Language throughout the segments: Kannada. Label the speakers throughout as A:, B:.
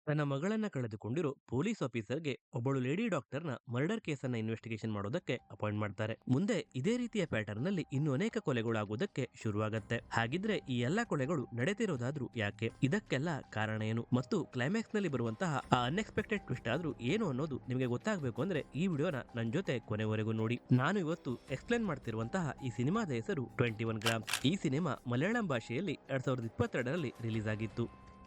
A: ತನ್ನ ಮಗಳನ್ನ ಕಳೆದುಕೊಂಡಿರೋ ಪೊಲೀಸ್ ಆಫೀಸರ್ಗೆ ಒಬ್ಬಳು ಲೇಡಿ ಡಾಕ್ಟರ್ನ ಮರ್ಡರ್ ಕೇಸನ್ನ ಇನ್ವೆಸ್ಟಿಗೇಷನ್ ಮಾಡೋದಕ್ಕೆ ಅಪಾಯಿಂಟ್ ಮಾಡ್ತಾರೆ. ಮುಂದೆ ಇದೇ ರೀತಿಯ ಪ್ಯಾಟರ್ನ್ ನಲ್ಲಿ ಇನ್ನು ಅನೇಕ ಕೊಲೆಗಳು ಆಗೋದಕ್ಕೆ ಶುರುವಾಗತ್ತೆ. ಹಾಗಿದ್ರೆ ಈ ಎಲ್ಲಾ ಕೊಲೆಗಳು ನಡೆದಿರೋದಾದ್ರೂ ಯಾಕೆ? ಇದಕ್ಕೆಲ್ಲ ಕಾರಣ ಏನು? ಮತ್ತು ಕ್ಲೈಮ್ಯಾಕ್ಸ್ ನಲ್ಲಿ ಬರುವಂತಹ ಆ ಅನ್ಎಕ್ಸ್ಪೆಕ್ಟೆಡ್ ಟ್ವಿಸ್ಟ್ ಆದ್ರೂ ಏನು ಅನ್ನೋದು ನಿಮಗೆ ಗೊತ್ತಾಗಬೇಕು ಅಂದ್ರೆ ಈ ವಿಡಿಯೋನ ನನ್ನ ಜೊತೆ ಕೊನೆವರೆಗೂ ನೋಡಿ. ನಾನು ಇವತ್ತು ಎಕ್ಸ್ಪ್ಲೇನ್ ಮಾಡ್ತಿರುವಂತಹ ಈ ಸಿನಿಮಾದ ಹೆಸರು 21 ಗ್ರಾಮ್ಸ್. ಈ ಸಿನಿಮಾ ಮಲಯಾಳಂ ಭಾಷೆಯಲ್ಲಿ 2022ರಲ್ಲಿ ರಿಲೀಸ್ ಆಗಿತ್ತು.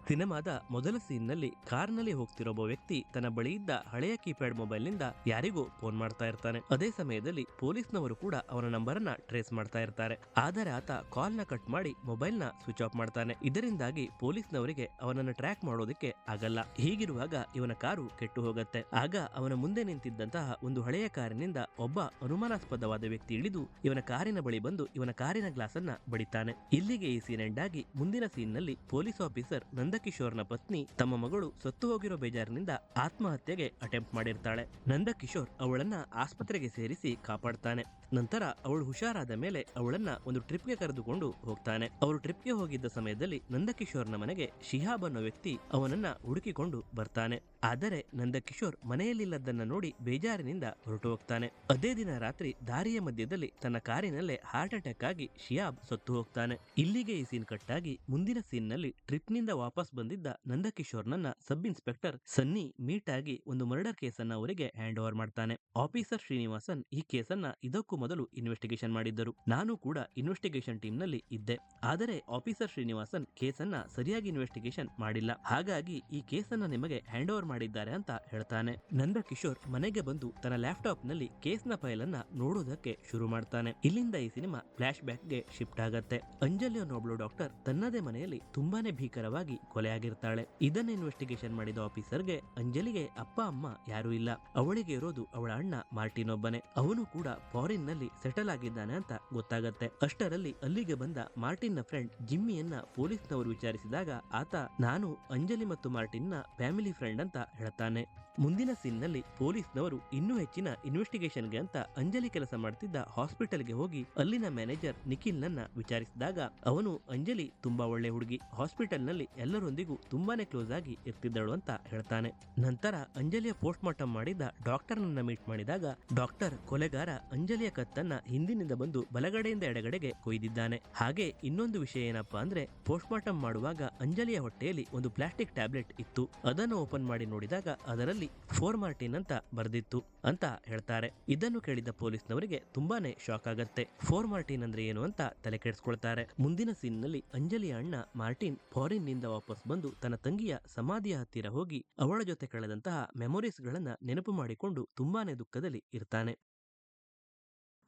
A: ಸಿನಿಮಾದ ಮೊದಲ ಸೀನ್ ನಲ್ಲಿ ಕಾರ್ನಲ್ಲಿ ಹೋಗ್ತಿರೋ ಒಬ್ಬ ವ್ಯಕ್ತಿ ತನ್ನ ಬಳಿ ಇದ್ದ ಹಳೆಯ ಕೀಪ್ಯಾಡ್ ಮೊಬೈಲ್ ನಿಂದ ಯಾರಿಗೋ ಫೋನ್ ಮಾಡ್ತಾ ಇರ್ತಾನೆ. ಅದೇ ಸಮಯದಲ್ಲಿ ಪೊಲೀಸ್ನವರು ಕೂಡ ಅವನ ನಂಬರ್ ಅನ್ನ ಟ್ರೇಸ್ ಮಾಡ್ತಾ ಇರ್ತಾರೆ. ಆದರೆ ಆತ ಕಾಲ್ ನ ಕಟ್ ಮಾಡಿ ಮೊಬೈಲ್ ನ ಸ್ವಿಚ್ ಆಫ್ ಮಾಡ್ತಾನೆ. ಇದರಿಂದಾಗಿ ಪೊಲೀಸ್ನವರಿಗೆ ಅವನನ್ನು ಟ್ರ್ಯಾಕ್ ಮಾಡೋದಕ್ಕೆ ಆಗಲ್ಲ. ಹೀಗಿರುವಾಗ ಇವನ ಕಾರು ಕೆಟ್ಟು ಹೋಗುತ್ತೆ. ಆಗ ಅವನ ಮುಂದೆ ನಿಂತಿದ್ದಂತಹ ಒಂದು ಹಳೆಯ ಕಾರಿನಿಂದ ಒಬ್ಬ ಅನುಮಾನಾಸ್ಪದವಾದ ವ್ಯಕ್ತಿ ಇಳಿದು ಇವನ ಕಾರಿನ ಬಳಿ ಬಂದು ಇವನ ಕಾರಿನ ಗ್ಲಾಸ್ ಅನ್ನ ಬಡಿತಾನೆ. ಇಲ್ಲಿಗೆ ಈ ಸೀನ್ ಎಂಡ್ ಆಗಿ ಮುಂದಿನ ಸೀನ್ ನಲ್ಲಿ ಪೊಲೀಸ್ ಆಫೀಸರ್ ನಂದಕಿಶೋರ್ನ ಪತ್ನಿ ತಮ್ಮ ಮಗಳು ಸತ್ತು ಹೋಗಿರೋ ಬೇಜಾರಿನಿಂದ ಆತ್ಮಹತ್ಯೆಗೆ ಅಟೆಂಪ್ಟ್ ಮಾಡಿರ್ತಾಳೆ. ನಂದಕಿಶೋರ್ ಅವಳನ್ನ ಆಸ್ಪತ್ರೆಗೆ ಸೇರಿಸಿ ಕಾಪಾಡ್ತಾನೆ. ನಂತರ ಅವಳು ಹುಷಾರಾದ ಮೇಲೆ ಅವಳನ್ನ ಒಂದು ಟ್ರಿಪ್ಗೆ ಕರೆದುಕೊಂಡು ಹೋಗ್ತಾನೆ. ಅವರು ಟ್ರಿಪ್ಗೆ ಹೋಗಿದ್ದ ಸಮಯದಲ್ಲಿ ನಂದಕಿಶೋರ್ನ ಮನೆಗೆ ಶಿಹಾಬ್ ಅನ್ನೋ ವ್ಯಕ್ತಿ ಅವನನ್ನ ಹುಡುಕಿಕೊಂಡು ಬರ್ತಾನೆ. ಆದರೆ ನಂದಕಿಶೋರ್ ಮನೆಯಲ್ಲಿಲ್ಲದನ್ನ ನೋಡಿ ಬೇಜಾರಿನಿಂದ ಹೊರಟು ಹೋಗ್ತಾನೆ. ಅದೇ ದಿನ ರಾತ್ರಿ ದಾರಿಯ ಮಧ್ಯದಲ್ಲಿ ತನ್ನ ಕಾರಿನಲ್ಲೇ ಹಾರ್ಟ್ ಅಟ್ಯಾಕ್ ಆಗಿ ಶಿಹಾಬ್ ಸತ್ತು ಹೋಗ್ತಾನೆ. ಇಲ್ಲಿಗೆ ಈ ಸೀನ್ ಕಟ್ ಆಗಿ ಮುಂದಿನ ಸೀನ್ ನಲ್ಲಿ ಟ್ರಿಪ್ ನಿಂದ ವಾಪಸ್ ಬಂದಿದ್ದ ನಂದಕಿಶೋರ್ನನ್ನ ಸಬ್ ಇನ್ಸ್ಪೆಕ್ಟರ್ ಸನ್ನಿ ಮೀಟ್ ಆಗಿ ಒಂದು ಮರ್ಡರ್ ಕೇಸನ್ನ ಅವರಿಗೆ ಹ್ಯಾಂಡ್ ಓವರ್ ಮಾಡ್ತಾನೆ. ಆಫೀಸರ್ ಶ್ರೀನಿವಾಸನ್ ಈ ಕೇಸನ್ನ ಇದಕ್ಕೂ ಮೊದಲು ಇನ್ವೆಸ್ಟಿಗೇಷನ್ ಮಾಡಿದ್ದರು. ನಾನು ಕೂಡ ಇನ್ವೆಸ್ಟಿಗೇಷನ್ ಟೀಮ್ ನಲ್ಲಿ ಇದ್ದೆ. ಆದರೆ ಆಫೀಸರ್ ಶ್ರೀನಿವಾಸನ್ ಕೇಸನ್ನ ಸರಿಯಾಗಿ ಇನ್ವೆಸ್ಟಿಗೇಷನ್ ಮಾಡಿಲ್ಲ. ಹಾಗಾಗಿ ಈ ಕೇಸನ್ನ ನಿಮಗೆ ಹ್ಯಾಂಡ್ ಓವರ್ ಮಾಡಿದ್ದಾರೆ ಅಂತ ಹೇಳ್ತಾನೆ. ನಂದಕಿಶೋರ್ ಮನೆಗೆ ಬಂದು ತನ್ನ ಲ್ಯಾಪ್ಟಾಪ್ ನಲ್ಲಿ ಕೇಸ್ನ ಫೈಲ್ ಅನ್ನ ನೋಡೋದಕ್ಕೆ ಶುರು ಮಾಡ್ತಾನೆ. ಇಲ್ಲಿಂದ ಈ ಸಿನಿಮಾ ಫ್ಲಾಶ್ ಬ್ಯಾಕ್ ಗೆ ಶಿಫ್ಟ್ ಆಗತ್ತೆ. ಅಂಜಲಿ ಅನ್ನೋ ಡಾಕ್ಟರ್ ತನ್ನದೇ ಮನೆಯಲ್ಲಿ ತುಂಬಾನೇ ಭೀಕರವಾಗಿ ಕೊಲೆ ಆಗಿರ್ತಾಳೆ. ಇದನ್ನ ಇನ್ವೆಸ್ಟಿಗೇಷನ್ ಮಾಡಿದ ಆಫೀಸರ್ಗೆ ಅಂಜಲಿಗೆ ಅಪ್ಪ ಅಮ್ಮ ಯಾರೂ ಇಲ್ಲ. ಅವಳಿಗೆ ಇರೋದು ಅವಳ ಅಣ್ಣ ಮಾರ್ಟಿನ್ ಒಬ್ಬನೇ. ಅವನು ಕೂಡ ಫಾರಿನ್ ನಲ್ಲಿ ಸೆಟಲ್ ಆಗಿದ್ದಾನೆ ಅಂತ ಗೊತ್ತಾಗತ್ತೆ. ಅಷ್ಟರಲ್ಲಿ ಅಲ್ಲಿಗೆ ಬಂದ ಮಾರ್ಟಿನ್ ನ ಫ್ರೆಂಡ್ ಜಿಮ್ಮಿಯನ್ನ ಪೊಲೀಸ್ನವರು ವಿಚಾರಿಸಿದಾಗ ಆತ ನಾನು ಅಂಜಲಿ ಮತ್ತು ಮಾರ್ಟಿನ್ ನ ಫ್ಯಾಮಿಲಿ ಫ್ರೆಂಡ್ ಅಂತ ಹೇಳ್ತಾನೆ. ಮುಂದಿನ ಸೀನ್ ನಲ್ಲಿ ಪೊಲೀಸ್ನವರು ಇನ್ನೂ ಹೆಚ್ಚಿನ ಇನ್ವೆಸ್ಟಿಗೇಷನ್ಗೆ ಅಂತ ಅಂಜಲಿ ಕೆಲಸ ಮಾಡ್ತಿದ್ದ ಹಾಸ್ಪಿಟಲ್ಗೆ ಹೋಗಿ ಅಲ್ಲಿನ ಮ್ಯಾನೇಜರ್ ನಿಖಿಲ್ ನನ್ನ ವಿಚಾರಿಸಿದಾಗ ಅವನು ಅಂಜಲಿ ತುಂಬಾ ಒಳ್ಳೆ ಹುಡುಗಿ, ಹಾಸ್ಪಿಟಲ್ ನಲ್ಲಿ ಎಲ್ಲರೊಂದಿಗೂ ತುಂಬಾನೇ ಕ್ಲೋಸ್ ಆಗಿ ಇರ್ತಿದ್ದಳು ಅಂತ ಹೇಳ್ತಾನೆ. ನಂತರ ಅಂಜಲಿಯ ಪೋಸ್ಟ್ ಮಾರ್ಟಮ್ ಮಾಡಿದ ಡಾಕ್ಟರ್ ನನ್ನ ಮೀಟ್ ಮಾಡಿದಾಗ ಡಾಕ್ಟರ್ ಕೊಲೆಗಾರ ಅಂಜಲಿಯ ಕತ್ತನ್ನ ಹಿಂದಿನಿಂದ ಬಂದು ಬಲಗಡೆಯಿಂದ ಎಡಗಡೆಗೆ ಕೊಯ್ದಿದ್ದಾನೆ. ಹಾಗೆ ಇನ್ನೊಂದು ವಿಷಯ ಏನಪ್ಪಾ ಅಂದ್ರೆ ಪೋಸ್ಟ್ ಮಾರ್ಟಮ್ ಮಾಡುವಾಗ ಅಂಜಲಿಯ ಹೊಟ್ಟೆಯಲ್ಲಿ ಒಂದು ಪ್ಲಾಸ್ಟಿಕ್ ಟ್ಯಾಬ್ಲೆಟ್ ಇತ್ತು. ಅದನ್ನು ಓಪನ್ ಮಾಡಿ ನೋಡಿದಾಗ ಅದರಲ್ಲಿ ಫೋರ್ಮಾರ್ಟಿನ್ ಅಂತ ಬರ್ದಿತ್ತು ಅಂತ ಹೇಳ್ತಾರೆ. ಇದನ್ನು ಕೇಳಿದ ಪೊಲೀಸ್ನವರಿಗೆ ತುಂಬಾನೇ ಶಾಕ್ ಆಗತ್ತೆ. ಫೋರ್ಮಾರ್ಟಿನ್ ಅಂದ್ರೆ ಏನು ಅಂತ ತಲೆ ಕೆಡಿಸ್ಕೊಳ್ತಾರೆ. ಮುಂದಿನ ಸೀನ್ ನಲ್ಲಿ ಅಂಜಲಿಯ ಅಣ್ಣ ಮಾರ್ಟಿನ್ ಫಾರಿನ್ ನಿಂದ ವಾಪಸ್ ಬಂದು ತನ್ನ ತಂಗಿಯ ಸಮಾಧಿಯ ಹತ್ತಿರ ಹೋಗಿ ಅವಳ ಜೊತೆ ಕಳೆದಂತಹ ಮೆಮೊರೀಸ್ ಗಳನ್ನ ನೆನಪು ಮಾಡಿಕೊಂಡು ತುಂಬಾನೇ ದುಃಖದಲ್ಲಿ ಇರ್ತಾನೆ.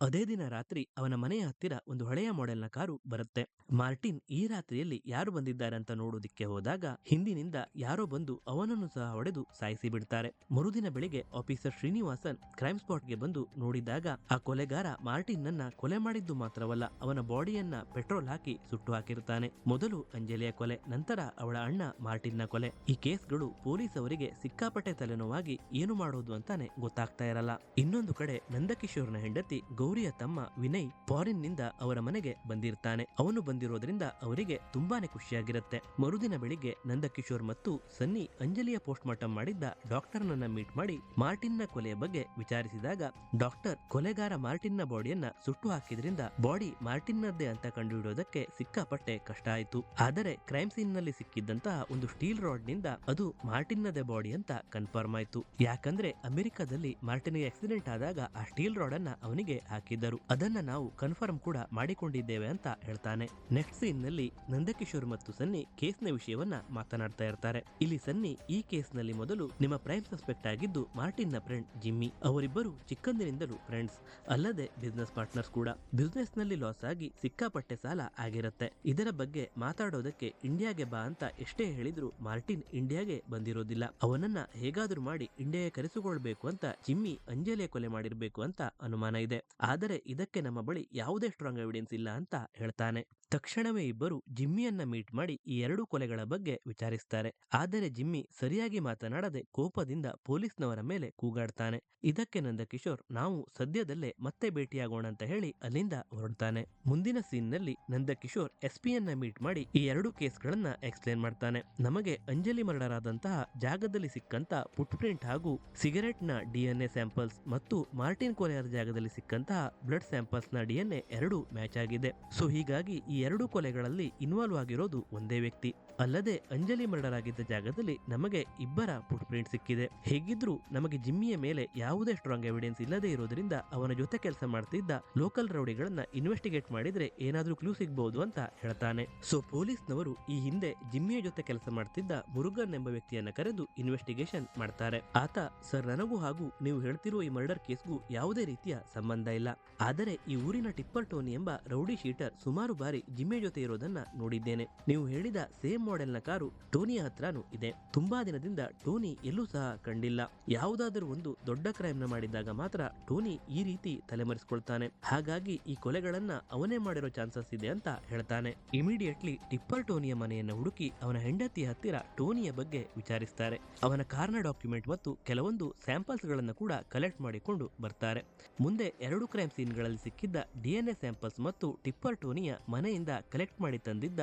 A: ಅದೇ ದಿನ ರಾತ್ರಿ ಅವನ ಮನೆಯ ಹತ್ತಿರ ಒಂದು ಹಳೆಯ ಮಾಡೆಲ್ನ ಕಾರು ಬರುತ್ತೆ. ಮಾರ್ಟಿನ್ ಈ ರಾತ್ರಿಯಲ್ಲಿ ಯಾರು ಬಂದಿದ್ದಾರೆ ಅಂತ ನೋಡೋದಿಕ್ಕೆ ಹೋದಾಗ ಹಿಂದಿನಿಂದ ಯಾರೋ ಬಂದು ಅವನನ್ನು ಸಹ ಹೊಡೆದು ಸಾಯಿಸಿ ಬಿಡ್ತಾರೆ. ಮರುದಿನ ಬೆಳಿಗ್ಗೆ ಆಫೀಸರ್ ಶ್ರೀನಿವಾಸನ್ ಕ್ರೈಮ್ ಸ್ಪಾಟ್ಗೆ ಬಂದು ನೋಡಿದಾಗ ಆ ಕೊಲೆಗಾರ ಮಾರ್ಟಿನ್ ನನ್ನ ಕೊಲೆ ಮಾಡಿದ್ದು ಮಾತ್ರವಲ್ಲ ಅವನ ಬಾಡಿಯನ್ನ ಪೆಟ್ರೋಲ್ ಹಾಕಿ ಸುಟ್ಟು ಹಾಕಿರ್ತಾನೆ. ಮೊದಲು ಅಂಜಲಿಯ ಕೊಲೆ, ನಂತರ ಅವಳ ಅಣ್ಣ ಮಾರ್ಟಿನ್ ನ ಕೊಲೆ. ಈ ಕೇಸ್ಗಳು ಪೊಲೀಸ್ ಅವರಿಗೆ ಸಿಕ್ಕಾಪಟ್ಟೆ ತಲೆನೋವಾಗಿ ಏನು ಮಾಡೋದು ಅಂತಾನೆ ಗೊತ್ತಾಗ್ತಾ ಇರಲ್ಲ. ಇನ್ನೊಂದು ಕಡೆ ನಂದಕಿಶೋರ್ನ ಹೆಂಡತಿ ಗೌರಿಯ ತಮ್ಮ ವಿನಯ್ ಫಾರಿನ್ ನಿಂದ ಅವರ ಮನೆಗೆ ಬಂದಿರ್ತಾನೆ. ಅವನು ಬಂದಿರೋದ್ರಿಂದ ಅವರಿಗೆ ತುಂಬಾನೇ ಖುಷಿಯಾಗಿರುತ್ತೆ. ಮರುದಿನ ಬೆಳಿಗ್ಗೆ ನಂದಕಿಶೋರ್ ಮತ್ತು ಸನ್ನಿ ಅಂಜಲಿಯ ಪೋಸ್ಟ್ ಮಾರ್ಟಮ್ ಮಾಡಿದ್ದ ಡಾಕ್ಟರ್ ನನ್ನ ಮೀಟ್ ಮಾಡಿ ಮಾರ್ಟಿನ್ ನ ಕೊಲೆಯ ಬಗ್ಗೆ ವಿಚಾರಿಸಿದಾಗ ಡಾಕ್ಟರ್ ಕೊಲೆಗಾರ ಮಾರ್ಟಿನ್ ನ ಬಾಡಿಯನ್ನ ಸುಟ್ಟು ಹಾಕಿದ್ರಿಂದ ಬಾಡಿ ಮಾರ್ಟಿನ್ ನದ್ದೇ ಅಂತ ಕಂಡುಹಿಡಿಯೋದಕ್ಕೆ ಸಿಕ್ಕಾಪಟ್ಟೆ ಕಷ್ಟ ಆಯ್ತು. ಆದರೆ ಕ್ರೈಮ್ ಸೀನ್ ನಲ್ಲಿ ಸಿಕ್ಕಿದ್ದಂತಹ ಒಂದು ಸ್ಟೀಲ್ ರಾಡ್ ನಿಂದ ಅದು ಮಾರ್ಟಿನ್ ನದೇ ಬಾಡಿ ಅಂತ ಕನ್ಫರ್ಮ್ ಆಯ್ತು. ಯಾಕಂದ್ರೆ ಅಮೆರಿಕದಲ್ಲಿ ಮಾರ್ಟಿನ್ಗೆ ಆಕ್ಸಿಡೆಂಟ್ ಆದಾಗ ಆ ಸ್ಟೀಲ್ ರಾಡ್ ಅನ್ನ ಅವನಿಗೆ ಹಾಕಿದ್ದರು. ಅದನ್ನ ನಾವು ಕನ್ಫರ್ಮ್ ಕೂಡ ಮಾಡಿಕೊಂಡಿದ್ದೇವೆ ಅಂತ ಹೇಳ್ತಾನೆ. ನೆಕ್ಸ್ಟ್ ಸೀನ್ ನಲ್ಲಿ ನಂದಕಿಶೋರ್ ಮತ್ತು ಸನ್ನಿ ಕೇಸ್ನ ವಿಷಯವನ್ನ ಮಾತನಾಡ್ತಾ ಇರ್ತಾರೆ. ಇಲ್ಲಿ ಸನ್ನಿ ಈ ಕೇಸ್ ನಲ್ಲಿ ಮೊದಲು ನಿಮ್ಮ ಪ್ರೈಮ್ ಸಸ್ಪೆಕ್ಟ್ ಆಗಿದ್ದು ಮಾರ್ಟಿನ್ ನ ಫ್ರೆಂಡ್ ಜಿಮ್ಮಿ. ಅವರಿಬ್ಬರು ಚಿಕ್ಕಂದಿನಿಂದಲೂ ಫ್ರೆಂಡ್ಸ್, ಅಲ್ಲದೆ ಬಿಸ್ನೆಸ್ ಪಾರ್ಟ್ನರ್ಸ್ ಕೂಡ. ಬಿಸ್ನೆಸ್ ನಲ್ಲಿ ಲಾಸ್ ಆಗಿ ಸಿಕ್ಕಾಪಟ್ಟೆ ಸಾಲ ಆಗಿರುತ್ತೆ. ಇದರ ಬಗ್ಗೆ ಮಾತಾಡೋದಕ್ಕೆ ಇಂಡಿಯಾಗೆ ಬಾ ಅಂತ ಎಷ್ಟೇ ಹೇಳಿದ್ರು ಮಾರ್ಟಿನ್ ಇಂಡಿಯಾಗೆ ಬಂದಿರೋದಿಲ್ಲ. ಅವನನ್ನ ಹೇಗಾದ್ರೂ ಮಾಡಿ ಇಂಡಿಯಾಗೆ ಕರೆಸಿಕೊಳ್ಬೇಕು ಅಂತ ಜಿಮ್ಮಿ ಅಂಜಲಿಯ ಕೊಲೆ ಮಾಡಿರ್ಬೇಕು ಅಂತ ಅನುಮಾನ ಇದೆ. ಆದರೆ ಇದಕ್ಕೆ ನಮ್ಮ ಬಳಿ ಯಾವುದೇ ಸ್ಟ್ರಾಂಗ್ ಎವಿಡೆನ್ಸ್ ಇಲ್ಲ ಅಂತ ಹೇಳ್ತಾನೆ. ತಕ್ಷಣವೇ ಇಬ್ಬರು ಜಿಮ್ಮಿಯನ್ನ ಮೀಟ್ ಮಾಡಿ ಈ ಎರಡೂ ಕೊಲೆಗಳ ಬಗ್ಗೆ ವಿಚಾರಿಸ್ತಾರೆ. ಆದರೆ ಜಿಮ್ಮಿ ಸರಿಯಾಗಿ ಮಾತನಾಡದೆ ಕೋಪದಿಂದ ಪೊಲೀಸ್ನವರ ಮೇಲೆ ಕೂಗಾಡ್ತಾನೆ. ಇದಕ್ಕೆ ನಂದಕಿಶೋರ್ ನಾವು ಸದ್ಯದಲ್ಲೇ ಮತ್ತೆ ಭೇಟಿಯಾಗೋಣ ಅಂತ ಹೇಳಿ ಅಲ್ಲಿಂದ ಹೊರಡ್ತಾನೆ. ಮುಂದಿನ ಸೀನ್ ನಲ್ಲಿ ನಂದಕಿಶೋರ್ ಎಸ್ಪಿಯನ್ನ ಮೀಟ್ ಮಾಡಿ ಈ ಎರಡು ಕೇಸ್ಗಳನ್ನ ಎಕ್ಸ್ಪ್ಲೇನ್ ಮಾಡ್ತಾನೆ. ನಮಗೆ ಅಂಜಲಿ ಮರ್ಡರ್ ಆದಂತಹ ಜಾಗದಲ್ಲಿ ಸಿಕ್ಕಂತ ಫುಟ್ ಪ್ರಿಂಟ್ ಹಾಗೂ ಸಿಗರೆಟ್ ನ DNA ಸ್ಯಾಂಪಲ್ಸ್ ಮತ್ತು ಮಾರ್ಟಿನ್ ಕೊಲೆಯಾದ ಜಾಗದಲ್ಲಿ ಸಿಕ್ಕಂತಹ ಬ್ಲಡ್ ಸ್ಯಾಂಪಲ್ಸ್ ನ DNA ಎರಡು ಮ್ಯಾಚ್ ಆಗಿದೆ. ಸೊ ಹೀಗಾಗಿ ಈ ಎರಡು ಕೊಲೆಗಳಲ್ಲಿ ಇನ್ವಾಲ್ವ್ ಆಗಿರೋದು ಒಂದೇ ವ್ಯಕ್ತಿ. ಅಲ್ಲದೆ ಅಂಜಲಿ ಮರ್ಡರ್ ಆಗಿದ್ದ ಜಾಗದಲ್ಲಿ ನಮಗೆ ಇಬ್ಬರ ಫುಟ್ ಪ್ರಿಂಟ್ ಸಿಕ್ಕಿದೆ. ಹೇಗಿದ್ರೂ ನಮಗೆ ಜಿಮ್ಮಿಯ ಮೇಲೆ ಯಾವುದೇ ಸ್ಟ್ರಾಂಗ್ ಎವಿಡೆನ್ಸ್ ಇಲ್ಲದೆ ಇರೋದ್ರಿಂದ ಅವನ ಜೊತೆ ಕೆಲಸ ಮಾಡ್ತಿದ್ದ ಲೋಕಲ್ ರೌಡಿಗಳನ್ನ ಇನ್ವೆಸ್ಟಿಗೇಟ್ ಮಾಡಿದ್ರೆ ಏನಾದ್ರೂ ಕ್ಲೂ ಸಿಗಬಹುದು ಅಂತ ಹೇಳ್ತಾನೆ. ಸೊ ಪೊಲೀಸ್ನವರು ಈ ಹಿಂದೆ ಜಿಮ್ಮಿಯ ಜೊತೆ ಕೆಲಸ ಮಾಡ್ತಿದ್ದ ಮುರುಗನ್ ಎಂಬ ವ್ಯಕ್ತಿಯನ್ನ ಕರೆದು ಇನ್ವೆಸ್ಟಿಗೇಷನ್ ಮಾಡ್ತಾರೆ. ಆತ, ಸರ್, ನನಗೂ ಹಾಗೂ ನೀವು ಹೇಳ್ತಿರುವ ಈ ಮರ್ಡರ್ ಕೇಸ್ಗೂ ಯಾವುದೇ ರೀತಿಯ ಸಂಬಂಧ ಇಲ್ಲ. ಆದರೆ ಈ ಊರಿನ ಟಿಪ್ಪರ್ ಟೋನಿ ಎಂಬ ರೌಡಿ ಶೀಟರ್ ಸುಮಾರು ಬಾರಿ ಜಿಮ್ಮಿಯ ಜೊತೆ ಇರೋದನ್ನ ನೋಡಿದ್ದೇನೆ. ನೀವು ಹೇಳಿದ ಸೇಮ್ ಮಾಡೆಲ್ ನ ಕಾರು ಟೋನಿಯ ಹತ್ರನೂ ಇದೆ. ತುಂಬಾ ದಿನದಿಂದ ಟೋನಿ ಎಲ್ಲೂ ಸಹ ಕಂಡಿಲ್ಲ. ಯಾವುದಾದರೂ ಒಂದು ದೊಡ್ಡ ಕ್ರೈಮ್ ನ ಮಾಡಿದಾಗ ಮಾತ್ರ ಟೋನಿ ಈ ರೀತಿ ತಲೆಮರೆಸಿಕೊಳ್ತಾನೆ. ಹಾಗಾಗಿ ಈ ಕೊಲೆಗಳನ್ನ ಅವನೇ ಮಾಡಿರೋ ಚಾನ್ಸಸ್ ಇದೆ ಅಂತ ಹೇಳ್ತಾನೆ. ಇಮಿಡಿಯೇಟ್ಲಿ ಟಿಪ್ಪರ್ ಟೋನಿಯ ಮನೆಯನ್ನ ಹುಡುಕಿ ಅವನ ಹೆಂಡತಿಯ ಹತ್ತಿರ ಟೋನಿಯ ಬಗ್ಗೆ ವಿಚಾರಿಸ್ತಾರೆ. ಅವನ ಕಾರ್ನ ಡಾಕ್ಯುಮೆಂಟ್ ಮತ್ತು ಕೆಲವೊಂದು ಸ್ಯಾಂಪಲ್ಸ್ ಗಳನ್ನ ಕೂಡ ಕಲೆಕ್ಟ್ ಮಾಡಿಕೊಂಡು ಬರ್ತಾರೆ. ಮುಂದೆ ಎರಡು ಕ್ರೈಮ್ ಸೀನ್ ಗಳಲ್ಲಿ ಸಿಕ್ಕಿದ್ದ DNA ಸ್ಯಾಂಪಲ್ಸ್ ಮತ್ತು ಟಿಪ್ಪರ್ ಟೋನಿಯ ಮನೆಯಿಂದ ಕಲೆಕ್ಟ್ ಮಾಡಿ ತಂದಿದ್ದ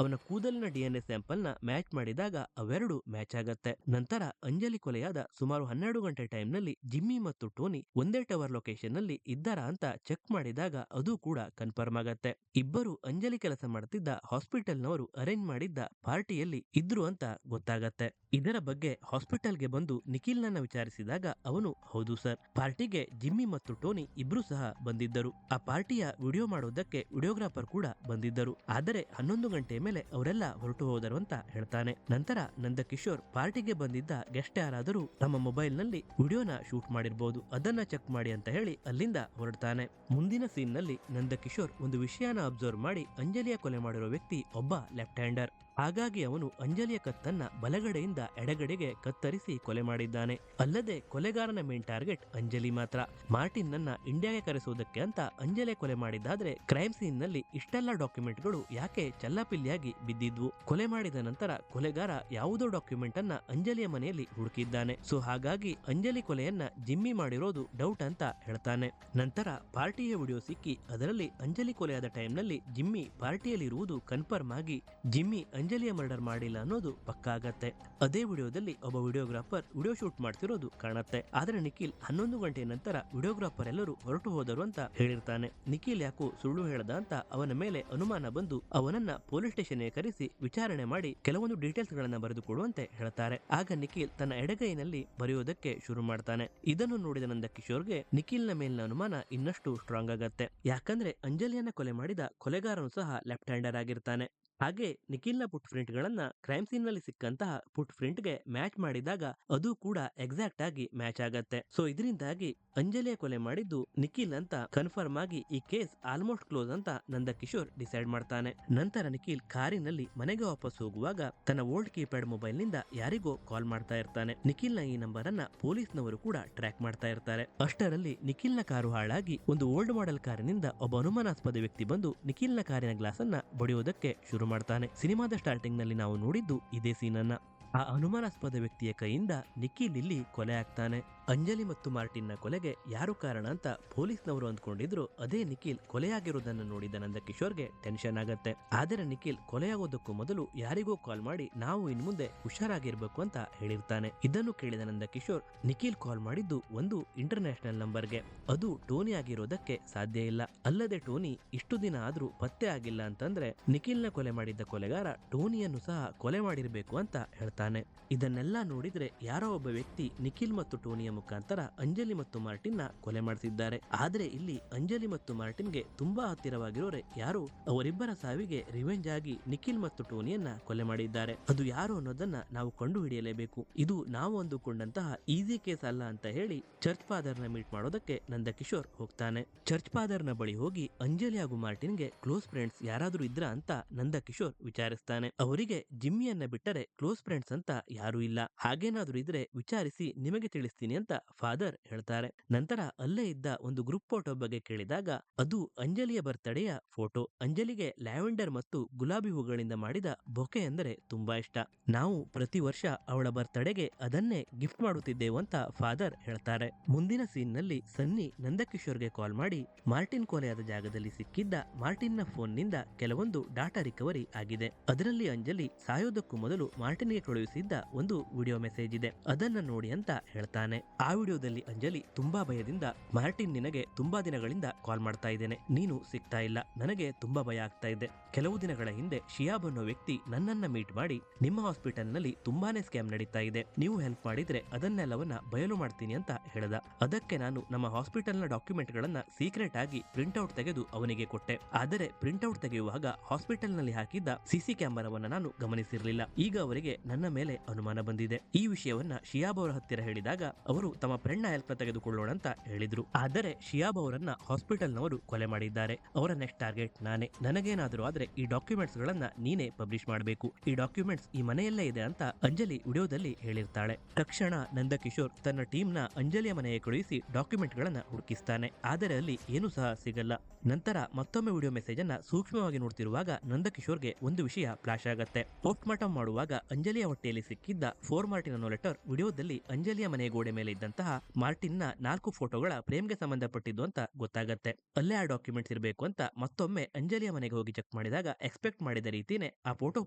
A: ಅವನ ಕೂದಲಿನ DNA ಸ್ಯಾಂಪಲ್ ನ ಮ್ಯಾಚ್ ಮಾಡಿದಾಗ ಅವೆರಡು ಮ್ಯಾಚ್ ಆಗತ್ತೆ. ನಂತರ ಅಂಜಲಿ ಕೊಲೆಯಾದ ಸುಮಾರು 12 ಗಂಟೆ ಟೈಮ್ ನಲ್ಲಿ ಜಿಮ್ಮಿ ಮತ್ತು ಟೋನಿ ಒಂದೇ ಟವರ್ ಲೊಕೇಶನ್ ನಲ್ಲಿ ಇದ್ದಾರಾ ಅಂತ ಚೆಕ್ ಮಾಡಿದಾಗ ಅದು ಕೂಡ ಕನ್ಫರ್ಮ್ ಆಗತ್ತೆ. ಇಬ್ಬರು ಅಂಜಲಿ ಕೆಲಸ ಮಾಡ್ತಿದ್ದ ಹಾಸ್ಪಿಟಲ್ ನವರು ಅರೇಂಜ್ ಮಾಡಿದ್ದ ಪಾರ್ಟಿಯಲ್ಲಿ ಇದ್ರು ಅಂತ ಗೊತ್ತಾಗತ್ತೆ. ಇದರ ಬಗ್ಗೆ ಹಾಸ್ಪಿಟಲ್ಗೆ ಬಂದು ನಿಖಿಲ್ ನನ್ನ ವಿಚಾರಿಸಿದಾಗ ಅವನು, ಹೌದು ಸರ್, ಪಾರ್ಟಿಗೆ ಜಿಮ್ಮಿ ಮತ್ತು ಟೋನಿ ಇಬ್ರು ಸಹ ಬಂದಿದ್ದರು. ಆ ಪಾರ್ಟಿಯ ವಿಡಿಯೋ ಮಾಡೋದಕ್ಕೆ ವಿಡಿಯೋಗ್ರಾಫರ್ ಕೂಡ ಬಂದಿದ್ದರು. ಆದರೆ 11 ಗಂಟೆ ಮೇಲೆ ಅವರೆಲ್ಲ ಹೊರಟು ಹೋದರು ಅಂತ ಹೇಳ್ತಾನೆ. ನಂತರ ನಂದಕಿಶೋರ್ ಪಾರ್ಟಿಗೆ ಬಂದಿದ್ದ ಗೆಸ್ಟ್ ಯಾರಾದರೂ ನಮ್ಮ ಮೊಬೈಲ್ ನಲ್ಲಿ ವಿಡಿಯೋನ ಶೂಟ್ ಮಾಡಿರಬಹುದು, ಅದನ್ನ ಚೆಕ್ ಮಾಡಿ ಅಂತ ಹೇಳಿ ಅಲ್ಲಿಂದ ಹೊರಡ್ತಾನೆ. ಮುಂದಿನ ಸೀನ್ ನಲ್ಲಿ ನಂದಕಿಶೋರ್ ಒಂದು ವಿಷಯನ ಅಬ್ಸರ್ವ್ ಮಾಡಿ ಅಂಜಲಿಯ ಕೊಲೆ ಮಾಡಿರೋ ವ್ಯಕ್ತಿ ಒಬ್ಬ ಲೆಫ್ಟ್ ಹ್ಯಾಂಡರ್. ಹಾಗಾಗಿ ಅವನು ಅಂಜಲಿಯ ಕತ್ತನ್ನ ಬಲಗಡೆಯಿಂದ ಎಡಗಡೆಗೆ ಕತ್ತರಿಸಿ ಕೊಲೆ ಮಾಡಿದ್ದಾನೆ. ಅಲ್ಲದೆ ಕೊಲೆಗಾರನ ಮೇನ್ ಟಾರ್ಗೆಟ್ ಅಂಜಲಿ ಮಾತ್ರ. ಮಾರ್ಟಿನ್ ನನ್ನ ಇಂಡಿಯಾಗೆ ಕರೆಸುವುದಕ್ಕೆ ಅಂತ ಅಂಜಲಿ ಕೊಲೆ ಮಾಡಿದ್ದಾದ್ರೆ ಕ್ರೈಮ್ ಸೀನ್ ನಲ್ಲಿ ಇಷ್ಟೆಲ್ಲ ಡಾಕ್ಯುಮೆಂಟ್ ಗಳು ಯಾಕೆ ಚಲ್ಲಾಪಿಲ್ಲಿಯಾಗಿ ಬಿದ್ದಿದ್ವು? ಕೊಲೆ ಮಾಡಿದ ನಂತರ ಕೊಲೆಗಾರ ಯಾವುದೋ ಡಾಕ್ಯುಮೆಂಟ್ ಅನ್ನ ಅಂಜಲಿಯ ಮನೆಯಲ್ಲಿ ಹುಡುಕಿದ್ದಾನೆ. ಸೊ ಹಾಗಾಗಿ ಅಂಜಲಿ ಕೊಲೆಯನ್ನ ಜಿಮ್ಮಿ ಮಾಡಿರೋದು ಡೌಟ್ ಅಂತ ಹೇಳ್ತಾನೆ. ನಂತರ ಪಾರ್ಟಿಯ ವಿಡಿಯೋ ಸಿಕ್ಕಿ ಅದರಲ್ಲಿ ಅಂಜಲಿ ಕೊಲೆಯಾದ ಟೈಮ್ ನಲ್ಲಿ ಜಿಮ್ಮಿ ಪಾರ್ಟಿಯಲ್ಲಿ ಇರುವುದು ಕನ್ಫರ್ಮ್ ಆಗಿ ಜಿಮ್ಮಿ ಅಂಜಲಿಯ ಮರ್ಡರ್ ಮಾಡಿಲ್ಲ ಅನ್ನೋದು ಪಕ್ಕಾ ಆಗತ್ತೆ. ಅದೇ ವಿಡಿಯೋದಲ್ಲಿ ಒಬ್ಬ ವಿಡಿಯೋಗ್ರಾಫರ್ ವಿಡಿಯೋ ಶೂಟ್ ಮಾಡ್ತಿರೋದು ಕಾಣತ್ತೆ. ಆದ್ರೆ ನಿಖಿಲ್ 11 ಗಂಟೆ ನಂತರ ವಿಡಿಯೋಗ್ರಾಫರ್ ಎಲ್ಲರೂ ಹೊರಟು ಹೋದರು ಅಂತ ಹೇಳಿರ್ತಾನೆ. ನಿಖಿಲ್ ಯಾಕೋ ಸುಳ್ಳು ಹೇಳದ ಅಂತ ಅವನ ಮೇಲೆ ಅನುಮಾನ ಬಂದು ಅವನನ್ನ ಪೊಲೀಸ್ ಸ್ಟೇಷನ್ಗೆ ಕರೆಸಿ ವಿಚಾರಣೆ ಮಾಡಿ ಕೆಲವೊಂದು ಡೀಟೇಲ್ಸ್ ಗಳನ್ನ ಬರೆದುಕೊಡುವಂತೆ ಹೇಳ್ತಾರೆ. ಆಗ ನಿಖಿಲ್ ತನ್ನ ಎಡಗೈನಲ್ಲಿ ಬರೆಯೋದಕ್ಕೆ ಶುರು ಮಾಡ್ತಾನೆ. ಇದನ್ನು ನೋಡಿದ ನಂದಕಿಶೋರ್ಗೆ ನಿಖಿಲ್ ನ ಮೇಲಿನ ಅನುಮಾನ ಇನ್ನಷ್ಟು ಸ್ಟ್ರಾಂಗ್ ಆಗತ್ತೆ. ಯಾಕಂದ್ರೆ ಅಂಜಲಿಯನ್ನ ಕೊಲೆ ಮಾಡಿದ ಕೊಲೆಗಾರನು ಸಹ ಲೆಫ್ಟ್ ಹ್ಯಾಂಡರ್ ಆಗಿರ್ತಾನೆ. ಹಾಗೆ ನಿಖಿಲ್ನ ಫುಟ್ ಪ್ರಿಂಟ್ ಗಳನ್ನ ಕ್ರೈಮ್ ಸೀನ್ ನಲ್ಲಿ ಸಿಕ್ಕಂತಹ ಫುಟ್ ಪ್ರಿಂಟ್ ಗೆ ಮ್ಯಾಚ್ ಮಾಡಿದಾಗ ಅದು ಕೂಡ ಎಕ್ಸಾಕ್ಟ್ ಆಗಿ ಮ್ಯಾಚ್ ಆಗತ್ತೆ. ಸೊ ಇದರಿಂದಾಗಿ ಅಂಜಲಿಯ ಕೊಲೆ ಮಾಡಿದ್ದು ನಿಖಿಲ್ ಅಂತ ಕನ್ಫರ್ಮ್ ಆಗಿ ಈ ಕೇಸ್ ಆಲ್ಮೋಸ್ಟ್ ಕ್ಲೋಸ್ ಅಂತ ನಂದಕಿಶೋರ್ ಡಿಸೈಡ್ ಮಾಡ್ತಾನೆ. ನಂತರ ನಿಖಿಲ್ ಕಾರಿನಲ್ಲಿ ಮನೆಗೆ ವಾಪಸ್ ಹೋಗುವಾಗ ತನ್ನ ಓಲ್ಡ್ ಕೀಪ್ಯಾಡ್ ಮೊಬೈಲ್ ನಿಂದ ಯಾರಿಗೋ ಕಾಲ್ ಮಾಡ್ತಾ ಇರ್ತಾನೆ. ನಿಖಿಲ್ ನ ಈ ನಂಬರ್ ಅನ್ನ ಪೊಲೀಸ್ನವರು ಕೂಡ ಟ್ರ್ಯಾಕ್ ಮಾಡ್ತಾ ಇರ್ತಾರೆ. ಅಷ್ಟರಲ್ಲಿ ನಿಖಿಲ್ ನ ಕಾರು ಹಾಳಾಗಿ ಒಂದು ಓಲ್ಡ್ ಮಾಡೆಲ್ ಕಾರಿನಿಂದ ಒಬ್ಬ ಅನುಮಾನಾಸ್ಪದ ವ್ಯಕ್ತಿ ಬಂದು ನಿಖಿಲ್ ನ ಕಾರಿನ ಗ್ಲಾಸ್ ಅನ್ನ ಬಡಿಯೋದಕ್ಕೆ ಶುರು ಮಾಡ್ತಾನೆ. ಸಿನಿಮಾದ ಸ್ಟಾರ್ಟಿಂಗ್ ನಲ್ಲಿ ನಾವು ನೋಡಿದ್ದು ಇದೇ ಸೀನ್ ಅನ್ನ. ಆ ಅನುಮಾನಾಸ್ಪದ ವ್ಯಕ್ತಿಯ ಕೈಯಿಂದ ನಿಖಿಲ್ ಇಲ್ಲಿ ಕೊಲೆ ಆಗ್ತಾನೆ. ಅಂಜಲಿ ಮತ್ತು ಮಾರ್ಟಿನ್ ನ ಕೊಲೆಗೆ ಯಾರು ಕಾರಣ ಅಂತ ಪೊಲೀಸ್ನವರು ಅಂದ್ಕೊಂಡಿದ್ರು. ಅದೇ ನಿಖಿಲ್ ಕೊಲೆಯಾಗಿರೋದನ್ನು ನೋಡಿದ ನಂದಕಿಶೋರ್ಗೆ ಟೆನ್ಷನ್ ಆಗತ್ತೆ. ಆದರೆ ನಿಖಿಲ್ ಕೊಲೆಯಾಗೋದಕ್ಕೂ ಮೊದಲು ಯಾರಿಗೋ ಕಾಲ್ ಮಾಡಿ ನಾವು ಇನ್ಮುಂದೆ ಹುಷಾರಾಗಿರ್ಬೇಕು ಅಂತ ಹೇಳಿರ್ತಾನೆ. ಇದನ್ನು ಕೇಳಿದ ನಂದಕಿಶೋರ್ ನಿಖಿಲ್ ಕಾಲ್ ಮಾಡಿದ್ದು ಒಂದು ಇಂಟರ್ನ್ಯಾಷನಲ್ ನಂಬರ್ಗೆ, ಅದು ಟೋನಿ ಆಗಿರೋದಕ್ಕೆ ಸಾಧ್ಯ ಇಲ್ಲ. ಅಲ್ಲದೆ ಟೋನಿ ಇಷ್ಟು ದಿನ ಆದ್ರೂ ಪತ್ತೆ ಆಗಿಲ್ಲ ಅಂತಂದ್ರೆ ನಿಖಿಲ್ ನ ಕೊಲೆ ಮಾಡಿದ್ದ ಕೊಲೆಗಾರ ಟೋನಿಯನ್ನು ಸಹ ಕೊಲೆ ಮಾಡಿರ್ಬೇಕು ಅಂತ ಹೇಳ್ತಾನೆ. ಇದನ್ನೆಲ್ಲ ನೋಡಿದ್ರೆ ಯಾರೋ ಒಬ್ಬ ವ್ಯಕ್ತಿ ನಿಖಿಲ್ ಮತ್ತು ಟೋನಿಯ ಮುಖಾಂತರ ಅಂಜಲಿ ಮತ್ತು ಮಾರ್ಟಿನ್ ನ ಕೊಲೆ ಮಾಡಿಸಿದ್ದಾರೆ. ಆದ್ರೆ ಇಲ್ಲಿ ಅಂಜಲಿ ಮತ್ತು ಮಾರ್ಟಿನ್ಗೆ ತುಂಬಾ ಹತ್ತಿರವಾಗಿರೋರೆ ಯಾರು ಅವರಿಬ್ಬರ ಸಾವಿಗೆ ರಿವೆಂಜ್ ಆಗಿ ನಿಖಿಲ್ ಮತ್ತು ಟೋನಿಯನ್ನ ಕೊಲೆ ಮಾಡಿದ್ದಾರೆ. ಅದು ಯಾರು ಅನ್ನೋದನ್ನ ನಾವು ಕಂಡು ಹಿಡಿಯಲೇಬೇಕು. ಇದು ನಾವು ಅಂದುಕೊಂಡಂತಹ ಈಸಿ ಕೇಸ್ ಅಲ್ಲ ಅಂತ ಹೇಳಿ ಚರ್ಚ್ ಫಾದರ್ ನ ಮೀಟ್ ಮಾಡೋದಕ್ಕೆ ನಂದಕಿಶೋರ್ ಹೋಗ್ತಾನೆ. ಚರ್ಚ್ ಫಾದರ್ ನ ಬಳಿ ಹೋಗಿ ಅಂಜಲಿ ಹಾಗೂ ಮಾರ್ಟಿನ್ಗೆ ಕ್ಲೋಸ್ ಫ್ರೆಂಡ್ಸ್ ಯಾರಾದ್ರೂ ಇದ್ರ ಅಂತ ನಂದಕಿಶೋರ್ ವಿಚಾರಿಸ್ತಾನೆ. ಅವರಿಗೆ ಜಿಮ್ಮಿಯನ್ನ ಬಿಟ್ಟರೆ ಕ್ಲೋಸ್ ಫ್ರೆಂಡ್ಸ್ ಅಂತ ಯಾರು ಇಲ್ಲ, ಹಾಗೇನಾದ್ರೂ ಇದ್ರೆ ವಿಚಾರಿಸಿ ನಿಮಗೆ ತಿಳಿಸ್ತೀನಿ ಅಂತ ಅಂತ ಫಾದರ್ ಹೇಳ್ತಾರೆ. ನಂತರ ಅಲ್ಲೇ ಇದ್ದ ಒಂದು ಗ್ರೂಪ್ ಫೋಟೋ ಬಗ್ಗೆ ಕೇಳಿದಾಗ ಅದು ಅಂಜಲಿಯ ಬರ್ತಡೆಯ ಫೋಟೋ. ಅಂಜಲಿಗೆ ಲ್ಯಾವೆಂಡರ್ ಮತ್ತು ಗುಲಾಬಿ ಹೂಗಳಿಂದ ಮಾಡಿದ ಬೊಕೆ ಅಂದರೆ ತುಂಬಾ ಇಷ್ಟ. ನಾವು ಪ್ರತಿ ವರ್ಷ ಅವಳ ಬರ್ತಡೆಗೆ ಅದನ್ನೇ ಗಿಫ್ಟ್ ಮಾಡುತ್ತಿದ್ದೆವು ಅಂತ ಫಾದರ್ ಹೇಳ್ತಾರೆ. ಮುಂದಿನ ಸೀನ್ ನಲ್ಲಿ ಸನ್ನಿ ನಂದಕಿಶೋರ್ಗೆ ಕಾಲ್ ಮಾಡಿ ಮಾರ್ಟಿನ್ ಕೊಲೆಯಾದ ಜಾಗದಲ್ಲಿ ಸಿಕ್ಕಿದ್ದ ಮಾರ್ಟಿನ್ ನ ಫೋನ್ ನಿಂದ ಕೆಲವೊಂದು ಡಾಟಾ ರಿಕವರಿ ಆಗಿದೆ. ಅದರಲ್ಲಿ ಅಂಜಲಿ ಸಾಯೋದಕ್ಕೂ ಮೊದಲು ಮಾರ್ಟಿನ್ಗೆ ಕಳುಹಿಸಿದ್ದ ಒಂದು ವಿಡಿಯೋ ಮೆಸೇಜ್ ಇದೆ, ಅದನ್ನ ನೋಡಿ ಅಂತ ಹೇಳ್ತಾನೆ. ಆ ವಿಡಿಯೋದಲ್ಲಿ ಅಂಜಲಿ ತುಂಬಾ ಭಯದಿಂದ ಮಾರ್ಟಿನ್, ನಿನಗೆ ತುಂಬಾ ದಿನಗಳಿಂದ ಕಾಲ್ ಮಾಡ್ತಾ ಇದ್ದೇನೆ, ನೀನು ಸಿಗ್ತಾ ಇಲ್ಲ, ನನಗೆ ತುಂಬಾ ಭಯ ಆಗ್ತಾ ಇದೆ. ಕೆಲವು ದಿನಗಳ ಹಿಂದೆ ಶಿಯಾಬ್ ಅನ್ನೋ ವ್ಯಕ್ತಿ ನನ್ನನ್ನ ಮೀಟ್ ಮಾಡಿ ನಿಮ್ಮ ಹಾಸ್ಪಿಟಲ್ ನಲ್ಲಿ ತುಂಬಾನೇ ಸ್ಕ್ಯಾಮ್ ನಡೀತಾ ಇದೆ, ನೀವು ಹೆಲ್ಪ್ ಮಾಡಿದ್ರೆ ಅದನ್ನೆಲ್ಲವನ್ನ ಬಯಲು ಮಾಡ್ತೀನಿ ಅಂತ ಹೇಳ್ದ. ಅದಕ್ಕೆ ನಾನು ನಮ್ಮ ಹಾಸ್ಪಿಟಲ್ ನ ಡಾಕ್ಯುಮೆಂಟ್ ಗಳನ್ನ ಸೀಕ್ರೆಟ್ ಆಗಿ ಪ್ರಿಂಟ್ಔಟ್ ತೆಗೆದು ಅವನಿಗೆ ಕೊಟ್ಟೆ. ಆದರೆ ಪ್ರಿಂಟ್ಔಟ್ ತೆಗೆಯುವಾಗ ಹಾಸ್ಪಿಟಲ್ ನಲ್ಲಿ ಹಾಕಿದ್ದ ಸಿಸಿ ಕ್ಯಾಮೆರಾವನ್ನ ನಾನು ಗಮನಿಸಿರಲಿಲ್ಲ. ಈಗ ಅವರಿಗೆ ನನ್ನ ಮೇಲೆ ಅನುಮಾನ ಬಂದಿದೆ. ಈ ವಿಷಯವನ್ನ ಶಿಯಾಬ್ ಅವರ ಹತ್ತಿರ ಹೇಳಿದಾಗ ಅವರು ತಮ್ಮ ಫ್ರೆಂಡ್ ನ ಹೆಲ್ಪ್ ತೆಗೆದುಕೊಳ್ಳೋಣ ಅಂತ ಹೇಳಿದ್ರು. ಆದರೆ ಶಿಯಾಬ್ ಅವರನ್ನ ಹಾಸ್ಪಿಟಲ್ ನವರು ಕೊಲೆ ಮಾಡಿದ್ದಾರೆ. ಅವರ ನೆಕ್ಸ್ಟ್ ಟಾರ್ಗೆಟ್ ನಾನೇ. ನನಗೇನಾದರೂ ಆದ್ರೆ ಈ ಡಾಕ್ಯುಮೆಂಟ್ಸ್ ಗಳನ್ನ ನೀನೇ ಪಬ್ಲಿಷ್ ಮಾಡಬೇಕು. ಈ ಡಾಕ್ಯುಮೆಂಟ್ಸ್ ಈ ಮನೆಯಲ್ಲೇ ಇದೆ ಅಂತ ಅಂಜಲಿ ವಿಡಿಯೋದಲ್ಲಿ ಹೇಳಿರ್ತಾಳೆ. ತಕ್ಷಣ ನಂದಕಿಶೋರ್ ತನ್ನ ಟೀಮ್ ನ ಅಂಜಲಿಯ ಮನೆಗೆ ಕಳುಹಿಸಿ ಡಾಕ್ಯುಮೆಂಟ್ ಗಳನ್ನ ಹುಡುಕಿಸ್ತಾನೆ. ಆದರೆ ಅಲ್ಲಿ ಏನೂ ಸಹ ಸಿಗಲ್ಲ. ನಂತರ ಮತ್ತೊಮ್ಮೆ ವಿಡಿಯೋ ಮೆಸೇಜ್ ಅನ್ನ ಸೂಕ್ಷ್ಮವಾಗಿ ನೋಡ್ತಿರುವಾಗ ನಂದಕಿಶೋರ್ಗೆ ಒಂದು ವಿಷಯ ಫ್ಲಾಶ್ ಆಗತ್ತೆ. ಪೋಸ್ಟ್ ಮಾರ್ಟಮ್ ಮಾಡುವಾಗ ಅಂಜಲಿಯ ಹೊಟ್ಟೆಯಲ್ಲಿ ಸಿಕ್ಕಿದ್ದ 4 ಮಾರ್ಟಿನ್ ಅನ್ನೋ ಲೆಟರ್ ವಿಡಿಯೋದಲ್ಲಿ ಅಂಜಲಿಯ ಮನೆ ಗೋಡೆ ಮೇಲೆ ಇದ್ದಂತಹ ಮಾರ್ಟಿನ್ ನ 4 ಫೋಟೋಗಳ ಫ್ರೇಮ್ಗೆ ಸಂಬಂಧಪಟ್ಟಿದ್ದು ಅಂತ ಗೊತ್ತಾಗತ್ತೆ. ಅಲ್ಲೇ ಆ ಡಾಕ್ಯುಮೆಂಟ್ಸ್ ಇರಬೇಕು ಅಂತ ಮತ್ತೊಮ್ಮೆ ಅಂಜಲಿಯ ಮನೆಗೆ ಹೋಗಿ ಚೆಕ್ ಮಾಡಿದಾಗ ಎಕ್ಸ್ಪೆಕ್ಟ್ ಮಾಡಿದ ರೀತಿನೇ ಆ ಫೋಟೋ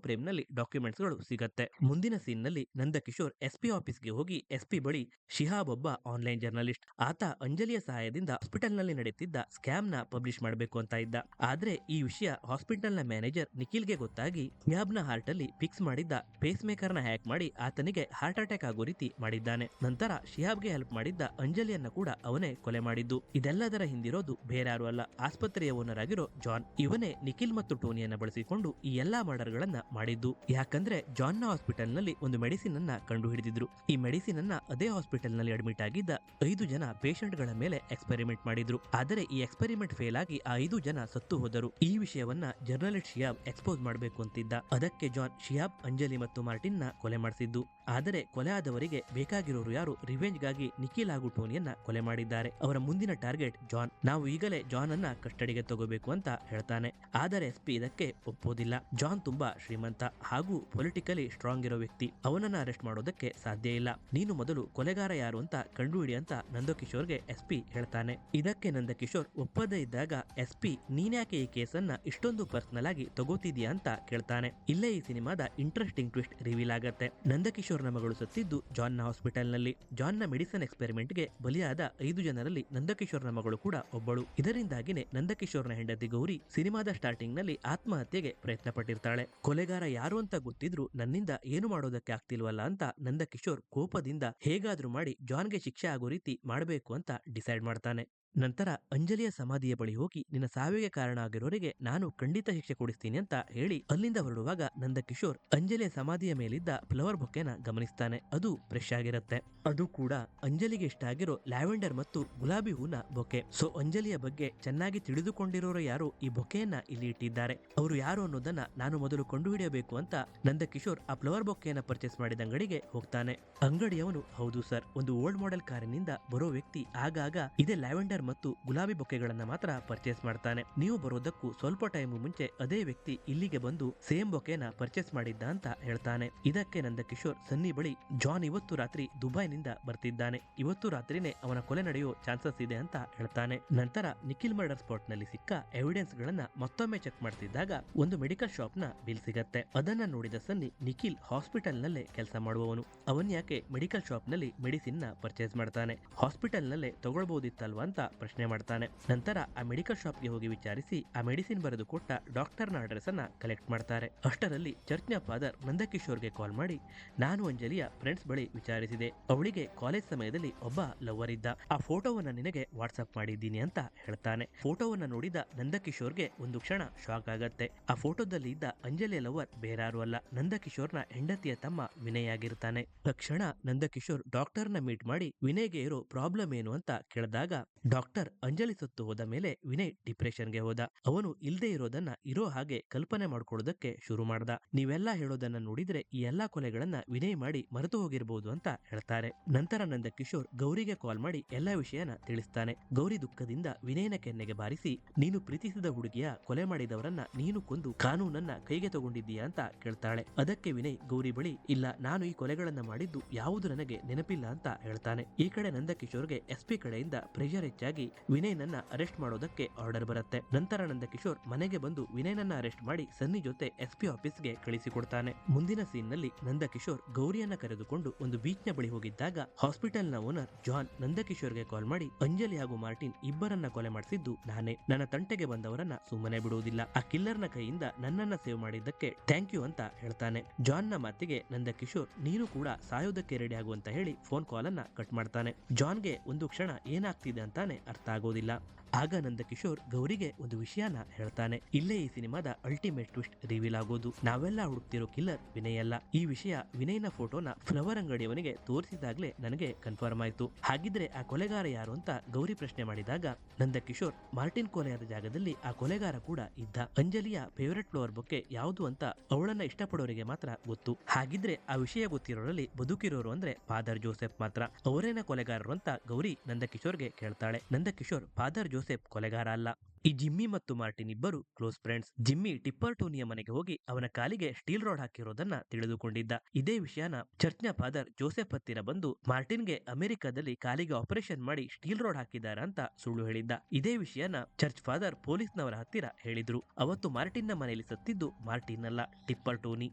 A: ಫ್ರೇಮ್ ನಲ್ಲಿ ಡಾಕ್ಯುಮೆಂಟ್ಸ್ ಗಳು ಸಿಗತ್ತೆ. ಮುಂದಿನ ಸೀನ್ ನಲ್ಲಿ ನಂದಕಿಶೋರ್ SP ಆಫೀಸ್ಗೆ ಹೋಗಿ SP ಬಳಿ ಶಿಹಾಬ್ ಒಬ್ಬ ಆನ್ಲೈನ್ ಜರ್ನಲಿಸ್ಟ್. ಆತ ಅಂಜಲಿಯ ಸಹಾಯದಿಂದ ಹಾಸ್ಪಿಟಲ್ ನಲ್ಲಿ ನಡೆಯುತ್ತಿದ್ದ ಸ್ಕ್ಯಾಮ್ ನ ಪಬ್ಲಿಷ್ ಮಾಡಬೇಕು ಅಂತ ಇದ್ದ. ಆದ್ರೆ ಈ ವಿಷಯ ಹಾಸ್ಪಿಟಲ್ ನ ಮ್ಯಾನೇಜರ್ ನಿಖಿಲ್ಗೆ ಗೊತ್ತಾಗಿ ಶಿಹಾಬ್ ನ ಹಾರ್ಟ್ ಅಲ್ಲಿ ಫಿಕ್ಸ್ ಮಾಡಿದ್ದ ಪೇಸ್ ಮೇಕರ್ ನ ಹ್ಯಾಕ್ ಮಾಡಿ ಆತನಿಗೆ ಹಾರ್ಟ್ ಅಟ್ಯಾಕ್ ಆಗೋ ರೀತಿ ಮಾಡಿದ್ದಾನೆ. ನಂತರ ಶಿಹಾಬ್ಗೆ ಹೆಲ್ಪ್ ಮಾಡಿದ್ದ ಅಂಜಲಿಯನ್ನ ಕೂಡ ಅವನೇ ಕೊಲೆ ಮಾಡಿದ್ದು. ಇದೆಲ್ಲದರ ಹಿಂದಿರೋದು ಬೇರಾರು ಅಲ್ಲ, ಆಸ್ಪತ್ರೆಯ ಓನರ್ ಆಗಿರೋ ಜಾನ್. ಇವನೇ ನಿಖಿಲ್ ಮತ್ತು ಟೋನಿಯನ್ನ ಬಳಸಿಕೊಂಡು ಈ ಎಲ್ಲಾ ಮರ್ಡರ್ ಗಳನ್ನ ಮಾಡಿದ್ದು. ಯಾಕಂದ್ರೆ ಜಾನ್ ನ ಹಾಸ್ಪಿಟಲ್ ನಲ್ಲಿ ಒಂದು ಮೆಡಿಸಿನ್ ಅನ್ನ ಕಂಡು ಹಿಡಿದಿದ್ರು. ಈ ಮೆಡಿಸಿನ್ ಅನ್ನ ಅದೇ ಹಾಸ್ಪಿಟಲ್ ನಲ್ಲಿ ಅಡ್ಮಿಟ್ ಆಗಿದ್ದ 5 ಜನ ಪೇಷಂಟ್ ಗಳ ಮೇಲೆ ಎಕ್ಸ್ಪೆರಿಮೆಂಟ್ ಮಾಡಿದ್ರು. ಆದರೆ ಈ ಎಕ್ಸ್ಪೆರಿಮೆಂಟ್ ಫೇಲ್ ಆಗಿ ಆ 5 ಜನ ಸತ್ತು ಹೋದರು. ಈ ವಿಷಯವನ್ನ ಜರ್ನಲಿಸ್ಟ್ ಶಿಯಾಬ್ ಎಕ್ಸ್ಪೋಸ್ ಮಾಡಬೇಕು ಅಂತಿದ್ದ. ಅದಕ್ಕೆ ಜಾನ್ ಶಿಯಾಬ್, ಅಂಜಲಿ ಮತ್ತು ಮಾರ್ಟಿನ್ ನ ಕೊಲೆ ಮಾಡಿಸಿದ್ದು. ಆದರೆ ಕೊಲೆ ಆದವರಿಗೆ ಬೇಕಾಗಿರೋರು ಯಾರು? ರಿವೆಂಜ್ ಗಾಗಿ ನಿಖಿಲ್ ಹಾಗೂ ಟೋನಿಯನ್ನ ಕೊಲೆ ಮಾಡಿದ್ದಾರೆ. ಅವರ ಮುಂದಿನ ಟಾರ್ಗೆಟ್ ಜಾನ್. ನಾವು ಈಗಲೇ ಜಾನ್ ಅನ್ನ ಕಸ್ಟಡಿಗೆ ತಗೋಬೇಕು ಅಂತ ಹೇಳ್ತಾನೆ. ಆದರೆ SP ಇದಕ್ಕೆ ಒಪ್ಪೋದಿಲ್ಲ. ಜಾನ್ ತುಂಬಾ ಶ್ರೀಮಂತ ಹಾಗೂ ಪೊಲಿಟಿಕಲಿ ಸ್ಟ್ರಾಂಗ್ ಇರೋ ವ್ಯಕ್ತಿ. ಅವನನ್ನ ಅರೆಸ್ಟ್ ಮಾಡೋದಕ್ಕೆ ಸಾಧ್ಯ ಇಲ್ಲ. ನೀನು ಮೊದಲು ಕೊಲೆಗಾರ ಯಾರು ಅಂತ ಕಂಡುಹಿಡಿ ಅಂತ ನಂದಕಿಶೋರ್ಗೆ SP ಹೇಳ್ತಾನೆ. ಇದಕ್ಕೆ ನಂದಕಿಶೋರ್ ಒಪ್ಪದೇ ಇದ್ದಾಗ SP ನೀನ್ಯಾಕೆ ಈ ಕೇಸನ್ನ ಇಷ್ಟೊಂದು ಪರ್ಸನಲ್ ಆಗಿ ತಗೋತಿದ್ಯಾ ಅಂತ ಕೇಳ್ತಾನೆ. ಇಲ್ಲೇ ಈ ಸಿನಿಮಾದ ಇಂಟ್ರೆಸ್ಟಿಂಗ್ ಟ್ವಿಸ್ಟ್ ರಿವೀಲ್ ಆಗತ್ತೆ. ನಂದಕಿಶೋರ್ ನ ಮಗಳು ಸತ್ತಿದ್ದು ಜಾನ್ ನ ಹಾಸ್ಪಿಟಲ್ ನಲ್ಲಿ. ಜಾನ್ ನ ಮೆಡಿಸಿನ್ ಎಕ್ಸ್ಪೆರಿಮೆಂಟ್ ಗೆ ಬಲಿಯಾದ 5 ಜನರಲ್ಲಿ ನಂದಕಿಶೋರ್ ನ ಮಗಳು ಕೂಡ ಒಬ್ಬಳು. ಇದರಿಂದಾಗಿನೇ ನಂದಕಿಶೋರ್ ನ ಹೆಂಡತಿ ಗೌರಿ ಸಿನಿಮಾದ ಸ್ಟಾರ್ಟಿಂಗ್ ನಲ್ಲಿ ಆತ್ಮಹತ್ಯೆಗೆ ಪ್ರಯತ್ನ ಪಟ್ಟಿರ್ತಾಳೆ. ಕೊಲೆಗಾರ ಯಾರು ಅಂತ ಗೊತ್ತಿದ್ರು ನನ್ನಿಂದ ಏನು ಮಾಡೋದಕ್ಕೆ ಆಗ್ತಿಲ್ವಲ್ಲ ಅಂತ ನಂದಕಿಶೋರ್ ಕೋಪದಿಂದ ಹೇಗಾದ್ರೂ ಮಾಡಿ ಜಾನ್ಗೆ ಶಿಕ್ಷೆ ಆಗೋ ರೀತಿ ಮಾಡಬೇಕು ಅಂತ ಡಿಸೈಡ್ ಮಾಡ್ತಾನೆ. ನಂತರ ಅಂಜಲಿಯ ಸಮಾಧಿಯ ಬಳಿ ಹೋಗಿ ನಿನ್ನ ಸಾವಿಗೆ ಕಾರಣ ಆಗಿರೋರಿಗೆ ನಾನು ಖಂಡಿತ ಶಿಕ್ಷೆ ಕೊಡಿಸ್ತೀನಿ ಅಂತ ಹೇಳಿ ಅಲ್ಲಿಂದ ಹೊರಡುವಾಗ ನಂದಕಿಶೋರ್ ಅಂಜಲಿಯ ಸಮಾಧಿಯ ಮೇಲಿದ್ದ ಫ್ಲವರ್ ಬೊಕೆನ ಗಮನಿಸ್ತಾನೆ. ಅದು ಫ್ರೆಶ್ ಆಗಿರುತ್ತೆ. ಅದು ಕೂಡ ಅಂಜಲಿಗೆ ಇಷ್ಟ ಆಗಿರೋ ಲ್ಯಾವೆಂಡರ್ ಮತ್ತು ಗುಲಾಬಿ ಹೂನ ಬೊಕೆ. ಸೊ ಅಂಜಲಿಯ ಬಗ್ಗೆ ಚೆನ್ನಾಗಿ ತಿಳಿದುಕೊಂಡಿರೋರು ಯಾರು ಈ ಬೊಕೆಯನ್ನ ಇಲ್ಲಿ ಇಟ್ಟಿದ್ದಾರೆ, ಅವರು ಯಾರು ಅನ್ನೋದನ್ನ ನಾನು ಮೊದಲು ಕಂಡುಹಿಡಿಯಬೇಕು ಅಂತ ನಂದಕಿಶೋರ್ ಆ ಫ್ಲವರ್ ಬೊಕೆಯನ್ನ ಪರ್ಚೇಸ್ ಮಾಡಿದ ಅಂಗಡಿಗೆ ಹೋಗ್ತಾನೆ. ಅಂಗಡಿಯವನು, ಹೌದು ಸರ್, ಒಂದು ಓಲ್ಡ್ ಮಾಡೆಲ್ ಕಾರಿನಿಂದ ಬರೋ ವ್ಯಕ್ತಿ ಆಗಾಗ ಇದೇ ಲ್ಯಾವೆಂಡರ್ ಮತ್ತು ಗುಲಾಬಿ ಬೊಕೆಗಳನ್ನ ಮಾತ್ರ ಪರ್ಚೇಸ್ ಮಾಡ್ತಾನೆ. ನೀವು ಬರೋದಕ್ಕೂ ಸ್ವಲ್ಪ ಟೈಮ್ ಮುಂಚೆ ಅದೇ ವ್ಯಕ್ತಿ ಇಲ್ಲಿಗೆ ಬಂದು ಸೇಮ್ ಬೊಕೆನ ಪರ್ಚೇಸ್ ಮಾಡಿದ್ದ ಅಂತ ಹೇಳ್ತಾನೆ. ಇದಕ್ಕೆ ನಂದಕಿಶೋರ್ ಸನ್ನಿ ಬಳಿ ಜಾನ್ ಇವತ್ತು ರಾತ್ರಿ ದುಬೈನಿಂದ ಬರ್ತಿದ್ದಾನೆ, ಇವತ್ತು ರಾತ್ರಿನೇ ಅವನ ಕೊಲೆ ನಡೆಯೋ ಚಾನ್ಸಸ್ ಇದೆ ಅಂತ ಹೇಳ್ತಾನೆ. ನಂತರ ನಿಖಿಲ್ ಮರ್ಡರ್ ಸ್ಪಾಟ್ ನಲ್ಲಿ ಸಿಕ್ಕ ಎವಿಡೆನ್ಸ್ ಗಳನ್ನ ಮತ್ತೊಮ್ಮೆ ಚೆಕ್ ಮಾಡ್ತಿದ್ದಾಗ ಒಂದು ಮೆಡಿಕಲ್ ಶಾಪ್ ನ ಬಿಲ್ ಸಿಗತ್ತೆ. ಅದನ್ನ ನೋಡಿದ ಸನ್ನಿ, ನಿಖಿಲ್ ಹಾಸ್ಪಿಟಲ್ ನಲ್ಲೇ ಕೆಲಸ ಮಾಡುವವನು, ಅವನ್ ಯಾಕೆ ಮೆಡಿಕಲ್ ಶಾಪ್ ನಲ್ಲಿ ಮೆಡಿಸಿನ್ ನ ಪರ್ಚೇಸ್ ಮಾಡ್ತಾನೆ, ಹಾಸ್ಪಿಟಲ್ ನಲ್ಲೇ ತಗೊಳ್ಬಹುದಿತ್ತಲ್ವಾ ಅಂತ ಪ್ರಶ್ನೆ ಮಾಡ್ತಾನೆ. ನಂತರ ಆ ಮೆಡಿಕಲ್ ಶಾಪ್ ಗೆ ಹೋಗಿ ವಿಚಾರಿಸಿ ಆ ಮೆಡಿಸಿನ್ ಬರೆದು ಕೊಟ್ಟ ಡಾಕ್ಟರ್ ನ ಅಡ್ರೆಸ್ ಅನ್ನ ಕಲೆಕ್ಟ್ ಮಾಡ್ತಾರೆ. ಅಷ್ಟರಲ್ಲಿ ಚರ್ಚ್ನ ಫಾದರ್ ನಂದಕಿಶೋರ್ಗೆ ಕಾಲ್ ಮಾಡಿ, ನಾನು ಅಂಜಲಿಯ ಫ್ರೆಂಡ್ಸ್ ಬಳಿ ವಿಚಾರಿಸಿದೆ, ಅವಳಿಗೆ ಕಾಲೇಜ್ ಸಮಯದಲ್ಲಿ ಒಬ್ಬ ಲವರ್ ಇದ್ದ, ಆ ಫೋಟೋವನ್ನ ನಿನಗೆ ವಾಟ್ಸ್ಆಪ್ ಮಾಡಿದ್ದೀನಿ ಅಂತ ಹೇಳ್ತಾನೆ. ಫೋಟೋವನ್ನ ನೋಡಿದ ನಂದಕಿಶೋರ್ಗೆ ಒಂದು ಕ್ಷಣ ಶಾಕ್ ಆಗತ್ತೆ. ಆ ಫೋಟೋದಲ್ಲಿ ಇದ್ದ ಅಂಜಲಿಯ ಲವರ್ ಬೇರಾರು ಅಲ್ಲ, ನಂದಕಿಶೋರ್ನ ಹೆಂಡತಿಯ ತಮ್ಮ ವಿನಯ್ ಆಗಿರ್ತಾನೆ. ತಕ್ಷಣ ನಂದಕಿಶೋರ್ ಡಾಕ್ಟರ್ ನ ಮೀಟ್ ಮಾಡಿ ವಿನಯ್ಗೆ ಇರೋ ಪ್ರಾಬ್ಲಮ್ ಏನು ಅಂತ ಕೇಳಿದಾಗ ಡಾಕ್ಟರ್ ಅಂಜಲಿ ಸತ್ತು ಹೋದ ಮೇಲೆ ವಿನಯ್ ಡಿಪ್ರೆಷನ್ಗೆ ಹೋದ. ಅವನು ಇಲ್ದೇ ಇರೋದನ್ನ ಇರೋ ಹಾಗೆ ಕಲ್ಪನೆ ಮಾಡ್ಕೊಳ್ಳೋದಕ್ಕೆ ಶುರು ಮಾಡ್ದ. ನೀವೆಲ್ಲ ಹೇಳೋದನ್ನ ನೋಡಿದ್ರೆ ಈ ಎಲ್ಲಾ ಕೊಲೆಗಳನ್ನ ವಿನಯ್ ಮಾಡಿ ಮರೆತು ಹೋಗಿರ್ಬೋದು ಅಂತ ಹೇಳ್ತಾರೆ. ನಂತರ ನಂದಕಿಶೋರ್ ಗೌರಿಗೆ ಕಾಲ್ ಮಾಡಿ ಎಲ್ಲಾ ವಿಷಯನ ತಿಳಿಸ್ತಾನೆ. ಗೌರಿ ದುಃಖದಿಂದ ವಿನಯನ ಕೆನ್ನೆಗೆ ಬಾರಿಸಿ, ನೀನು ಪ್ರೀತಿಸಿದ ಹುಡುಗಿಯ ಕೊಲೆ ಮಾಡಿದವರನ್ನ ನೀನು ಕೊಂದು ಕಾನೂನನ್ನ ಕೈಗೆ ತಗೊಂಡಿದ್ದೀಯಾ ಅಂತ ಕೇಳ್ತಾಳೆ. ಅದಕ್ಕೆ ವಿನಯ್ ಗೌರಿ ಬಳಿ, ಇಲ್ಲ, ನಾನು ಈ ಕೊಲೆಗಳನ್ನ ಮಾಡಿದ್ದು ಯಾವುದು ನನಗೆ ನೆನಪಿಲ್ಲ ಅಂತ ಹೇಳ್ತಾನೆ. ಈ ಕಡೆ ನಂದಕಿಶೋರ್ಗೆ SP ಕಡೆಯಿಂದ ಪ್ರೆಷರ್ ಹೆಚ್ಚಾಗಿ ವಿನಯ್ನನ್ನ ಅರೆಸ್ಟ್ ಮಾಡೋದಕ್ಕೆ ಆರ್ಡರ್ ಬರುತ್ತೆ. ನಂತರ ನಂದಕಿಶೋರ್ ಮನೆಗೆ ಬಂದು ವಿನಯ್ನನ್ನ ಅರೆಸ್ಟ್ ಮಾಡಿ ಸನ್ನಿ ಜೊತೆ SP ಆಫೀಸ್ಗೆ ಕಳಿಸಿಕೊಡ್ತಾನೆ. ಮುಂದಿನ ಸೀನ್ ನಲ್ಲಿ ನಂದಕಿಶೋರ್ ಗೌರಿಯನ್ನ ಕರೆದುಕೊಂಡು ಒಂದು ಬೀಚ್ ನ ಬಳಿ ಹೋಗಿದ್ದಾಗ ಹಾಸ್ಪಿಟಲ್ ನ ಓನರ್ ಜಾನ್ ನಂದಕಿಶೋರ್ಗೆ ಕಾಲ್ ಮಾಡಿ, ಅಂಜಲಿ ಹಾಗೂ ಮಾರ್ಟಿನ್ ಇಬ್ಬರನ್ನ ಕೊಲೆ ಮಾಡಿಸಿದ್ದು ನಾನೇ. ನನ್ನ ತಂಟೆಗೆ ಬಂದವರನ್ನ ಸುಮ್ಮನೆ ಬಿಡುವುದಿಲ್ಲ. ಆ ಕಿಲ್ಲರ್ ನ ಕೈಯಿಂದ ನನ್ನನ್ನ ಸೇವ್ ಮಾಡಿದ್ದಕ್ಕೆ ಥ್ಯಾಂಕ್ ಯು ಅಂತ ಹೇಳ್ತಾನೆ. ಜಾನ್ ನ ಮಾತಿಗೆ ನಂದಕಿಶೋರ್ ನೀನು ಕೂಡ ಸಾಯೋದಕ್ಕೆ ರೆಡಿ ಆಗು ಅಂತ ಹೇಳಿ ಫೋನ್ ಕಾಲ್ ಅನ್ನ ಕಟ್ ಮಾಡ್ತಾನೆ. ಜಾನ್ಗೆ ಒಂದು ಕ್ಷಣ ಏನಾಗ್ತಿದೆ ಅಂತಾನೆ ಅರ್ಥ ಆಗೋದಿಲ್ಲ. ಆಗ ನಂದಕಿಶೋರ್ ಗೌರಿಗೆ ಒಂದು ವಿಷಯನ ಹೇಳ್ತಾನೆ. ಇಲ್ಲೇ ಈ ಸಿನಿಮಾದ ಅಲ್ಟಿಮೇಟ್ ಟ್ವಿಸ್ಟ್ ರಿವೀಲ್ ಆಗೋದು. ನಾವೆಲ್ಲ ಹುಡುಕ್ತಿರೋ ಕಿಲ್ಲರ್ ವಿನಯ್ ಅಲ್ಲ. ಈ ವಿಷಯ ವಿನಯ್ನ ಫೋಟೋನ ಫ್ಲವರ್ ಅಂಗಡಿಯವನಿಗೆ ತೋರಿಸಿದಾಗ್ಲೇ ನನಗೆ ಕನ್ಫರ್ಮ್ ಆಯ್ತು. ಹಾಗಿದ್ರೆ ಆ ಕೊಲೆಗಾರ ಯಾರು ಅಂತ ಗೌರಿ ಪ್ರಶ್ನೆ ಮಾಡಿದಾಗ ನಂದಕಿಶೋರ್, ಮಾರ್ಟಿನ್ ಕೊಲೆಯಾದ ಜಾಗದಲ್ಲಿ ಆ ಕೊಲೆಗಾರ ಕೂಡ ಇದ್ದ. ಅಂಜಲಿಯ ಫೇವರೆಟ್ ಫ್ಲವರ್ ಬೊಕ್ಕೆ ಯಾವುದು ಅಂತ ಅವಳನ್ನ ಇಷ್ಟಪಡೋರಿಗೆ ಮಾತ್ರ ಗೊತ್ತು. ಹಾಗಿದ್ರೆ ಆ ವಿಷಯ ಗೊತ್ತಿರೋರಲ್ಲಿ ಬದುಕಿರೋರು ಅಂದ್ರೆ ಫಾದರ್ ಜೋಸೆಫ್ ಮಾತ್ರ. ಅವರೇನ ಕೊಲೆಗಾರರು ಅಂತ ಗೌರಿ ನಂದಕಿಶೋರ್ಗೆ ಕೇಳ್ತಾಳೆ. ನಂದಕಿಶೋರ್, ಫಾದರ್ ಜೋಸೆಫ್ ಕೊಲೆಗಾರ ಅಲ್ಲ. ಈ ಜಿಮ್ಮಿ ಮತ್ತು ಮಾರ್ಟಿನ್ ಇಬ್ಬರು ಕ್ಲೋಸ್ ಫ್ರೆಂಡ್ಸ್. ಜಿಮ್ಮಿ ಟಿಪ್ಪರ್ ಟೋನಿಯ ಮನೆಗೆ ಹೋಗಿ ಅವನ ಕಾಲಿಗೆ ಸ್ಟೀಲ್ ರಾಡ್ ಹಾಕಿರೋದನ್ನ ತಿಳಿದುಕೊಂಡಿದ್ದ. ಇದೇ ವಿಷಯನ ಚರ್ಚ್ನ ಫಾದರ್ ಜೋಸೆಫ್ ಹತ್ತಿರ ಬಂದು ಮಾರ್ಟಿನ್ಗೆ ಅಮೆರಿಕದಲ್ಲಿ ಕಾಲಿಗೆ ಆಪರೇಷನ್ ಮಾಡಿ ಸ್ಟೀಲ್ ರಾಡ್ ಹಾಕಿದ್ದಾರೆ ಅಂತ ಸುಳ್ಳು ಹೇಳಿದ್ದ. ಇದೇ ವಿಷಯನ ಚರ್ಚ್ ಫಾದರ್ ಪೊಲೀಸ್ನವರ ಹತ್ತಿರ ಹೇಳಿದ್ರು. ಅವತ್ತು ಮಾರ್ಟಿನ್ ನ ಮನೆಯಲ್ಲಿ ಸತ್ತಿದ್ದು ಮಾರ್ಟಿನ್ ಅಲ್ಲ, ಟಿಪ್ಪರ್ ಟೋನಿ.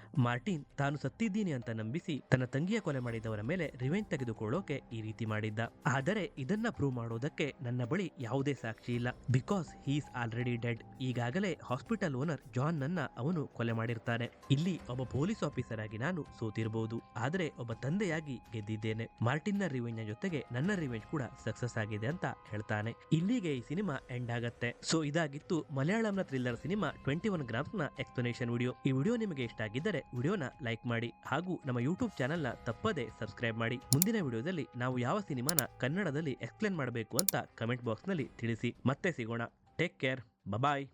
A: ಮಾರ್ಟಿನ್ ತಾನು ಸತ್ತಿದ್ದೀನಿ ಅಂತ ನಂಬಿಸಿ ತನ್ನ ತಂಗಿಯ ಕೊಲೆ ಮಾಡಿದವರ ಮೇಲೆ ರಿವೆಂಜ್ ತೆಗೆದುಕೊಳ್ಳೋಕೆ ಈ ರೀತಿ ಮಾಡಿದ್ದ. ಆದರೆ ಇದನ್ನ ಪ್ರೂವ್ ಮಾಡೋದಕ್ಕೆ ನನ್ನ ಬಳಿ ಯಾವುದೇ ಸಾಕ್ಷಿ ಇಲ್ಲ. Because he is already dead. ಈಗಾಗಲೇ ಹಾಸ್ಪಿಟಲ್ ಓನರ್ ಜಾನ್ ನನ್ನ ಅವನು ಕೊಲೆ ಮಾಡಿರ್ತಾನೆ. ಇಲ್ಲಿ ಒಬ್ಬ ಪೊಲೀಸ್ ಆಫೀಸರ್ ಆಗಿ ನಾನು ಸೋತಿರಬಹುದು, ಆದರೆ ಒಬ್ಬ ತಂದೆಯಾಗಿ ಗೆದ್ದಿದ್ದೇನೆ. ಮಾರ್ಟಿನ್ ನ ರಿವೆಂಜ್ ಜೊತೆಗೆ ನನ್ನ ರಿವೆಂಜ್ ಕೂಡ ಸಕ್ಸಸ್ ಆಗಿದೆ ಅಂತ ಹೇಳ್ತಾನೆ. ಇಲ್ಲಿಗೆ ಈ ಸಿನಿಮಾ ಎಂಡ್ ಆಗತ್ತೆ. ಸೊ ಇದಾಗಿತ್ತು ಮಲಯಾಳಂನ ಥ್ರಿಲ್ಲರ್ ಸಿನಿಮಾ 21 ಗ್ರಾಮ್ಸ್ ನ ಎಕ್ಸ್ಪ್ಲನೇಷನ್ ವಿಡಿಯೋ. ಈ ವಿಡಿಯೋ ನಿಮಗೆ ಇಷ್ಟ ಆಗಿದ್ದರೆ ವಿಡಿಯೋನ ಲೈಕ್ ಮಾಡಿ ಹಾಗೂ ನಮ್ಮ ಯೂಟ್ಯೂಬ್ ಚಾನೆಲ್ ನ ತಪ್ಪದೆ ಸಬ್ಸ್ಕ್ರೈಬ್ ಮಾಡಿ. ಮುಂದಿನ ವಿಡಿಯೋದಲ್ಲಿ ನಾವು ಯಾವ ಸಿನಿಮಾನ ಕನ್ನಡದಲ್ಲಿ ಎಕ್ಸ್ಪ್ಲೇನ್ ಮಾಡಬೇಕು ಅಂತ ಕಮೆಂಟ್ ಬಾಕ್ಸ್ ನಲ್ಲಿ ತಿಳಿಸಿ. ಮತ್ತೆ ಸಿಗೋಣ. Take care. ಬಾಯ್.